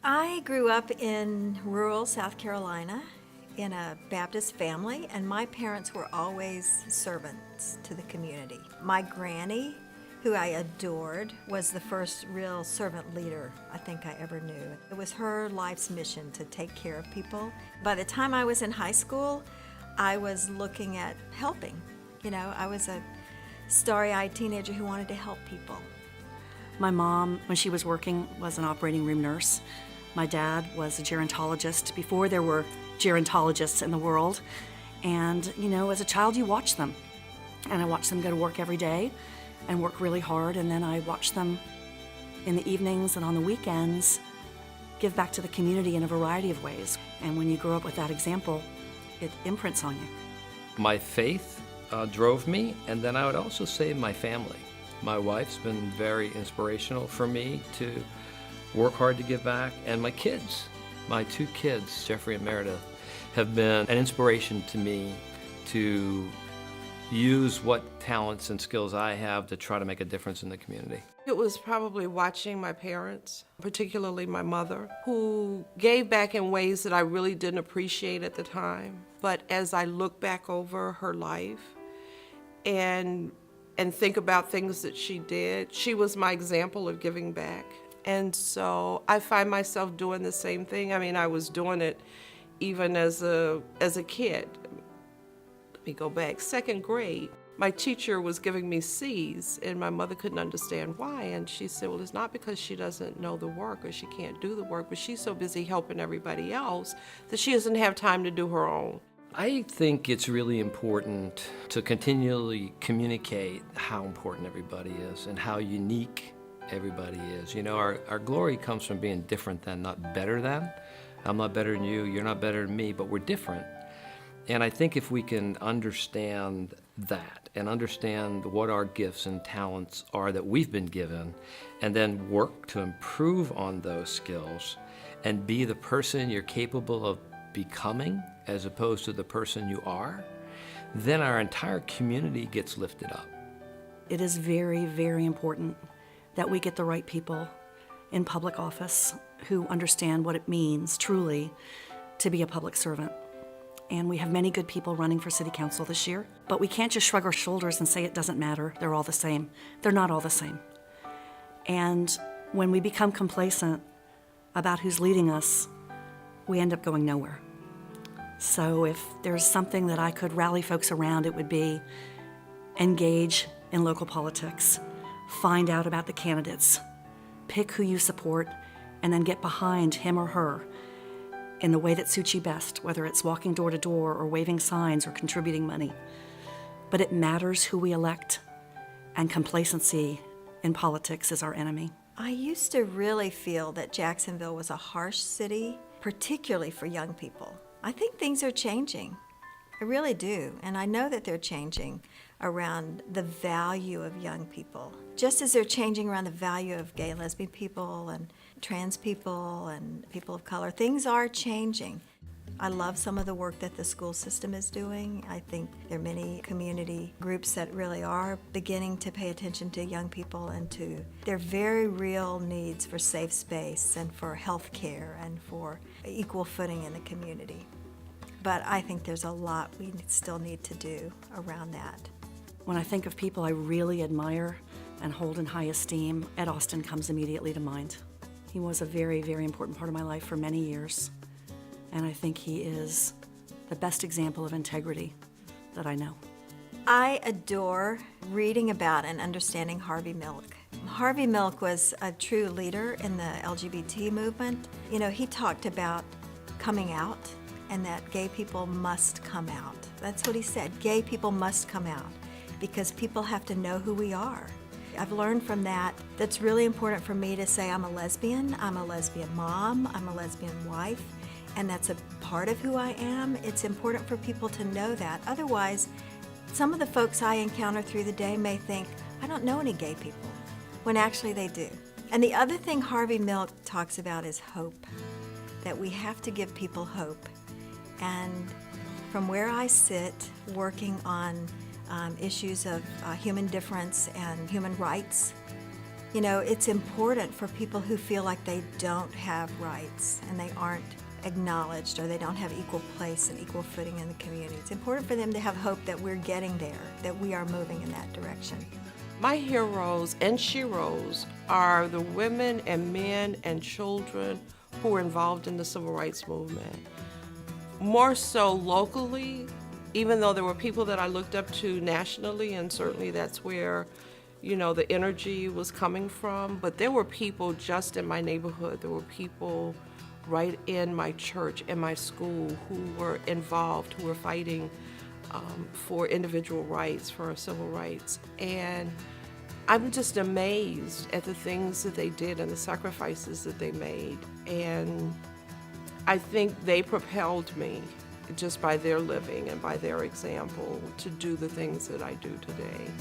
I grew up in rural South Carolina in a Baptist family, and my parents were always servants to the community. My granny, who I adored, was the first real servant leader I think I ever knew. It was her life's mission to take care of people. By the time I was in high school, I was looking at helping. I was a starry-eyed teenager who wanted to help people. My mom, when she was working, was an operating room nurse. My dad was a gerontologist before there were gerontologists in the world. And, as a child, you watch them. And I watched them go to work every day and work really hard. And then I watched them in the evenings and on the weekends give back to the community in a variety of ways. And when you grow up with that example, it imprints on you. My faith drove me, and then I would also say my family. My wife's been very inspirational for me to work hard to give back, and my kids, my two kids, Jeffrey and Meredith, have been an inspiration to me to use what talents and skills I have to try to make a difference in the community. It was probably watching my parents, particularly my mother, who gave back in ways that I really didn't appreciate at the time. But as I look back over her life and think about things that she did, she was my example of giving back. And so I find myself doing the same thing. I was doing it even as a kid. Let me go back. Second grade, my teacher was giving me C's, and my mother couldn't understand why. And she said, well, it's not because she doesn't know the work or she can't do the work, but she's so busy helping everybody else that she doesn't have time to do her own. I think it's really important to continually communicate how important everybody is and how unique everybody is. Our glory comes from being different than, not better than. I'm not better than you, you're not better than me, but we're different. And I think if we can understand that and understand what our gifts and talents are that we've been given, and then work to improve on those skills and be the person you're capable of becoming as opposed to the person you are, then our entire community gets lifted up. It is very, very important that we get the right people in public office who understand what it means truly to be a public servant. And we have many good people running for city council this year, but we can't just shrug our shoulders and say it doesn't matter, they're all the same. They're not all the same. And when we become complacent about who's leading us, we end up going nowhere. So if there's something that I could rally folks around, it would be engage in local politics, find out about the candidates, pick who you support, and then get behind him or her in the way that suits you best, whether it's walking door to door or waving signs or contributing money. But it matters who we elect, and complacency in politics is our enemy. I used to really feel that Jacksonville was a harsh city, particularly for young people. I think things are changing. I really do. And I know that they're changing around the value of young people, just as they're changing around the value of gay and lesbian people and trans people and people of color. Things are changing. I love some of the work that the school system is doing. I think there are many community groups that really are beginning to pay attention to young people and to their very real needs for safe space and for health care and for equal footing in the community. But I think there's a lot we still need to do around that. When I think of people I really admire and hold in high esteem, Ed Austin comes immediately to mind. He was a very, very important part of my life for many years, and I think he is the best example of integrity that I know. I adore reading about and understanding Harvey Milk. Harvey Milk was a true leader in the LGBT movement. He talked about coming out and that gay people must come out. That's what he said, gay people must come out because people have to know who we are. I've learned from that that's really important for me to say I'm a lesbian mom, I'm a lesbian wife, and that's a part of who I am. It's important for people to know that. Otherwise, some of the folks I encounter through the day may think, I don't know any gay people, when actually they do. And the other thing Harvey Milk talks about is hope, that we have to give people hope. And from where I sit, working on issues of human difference and human rights, You know, it's important for people who feel like they don't have rights and they aren't acknowledged or they don't have equal place and equal footing in the community. It's important for them to have hope that we're getting there, that we are moving in that direction. My heroes and sheroes are the women and men and children who were involved in the civil rights movement. More so locally, even though there were people that I looked up to nationally, and certainly that's where, you know, the energy was coming from, but there were people just in my neighborhood, there were people right in my church, in my school, who were involved, who were fighting for individual rights, for civil rights. And I'm just amazed at the things that they did and the sacrifices that they made. And I think they propelled me just by their living and by their example to do the things that I do today.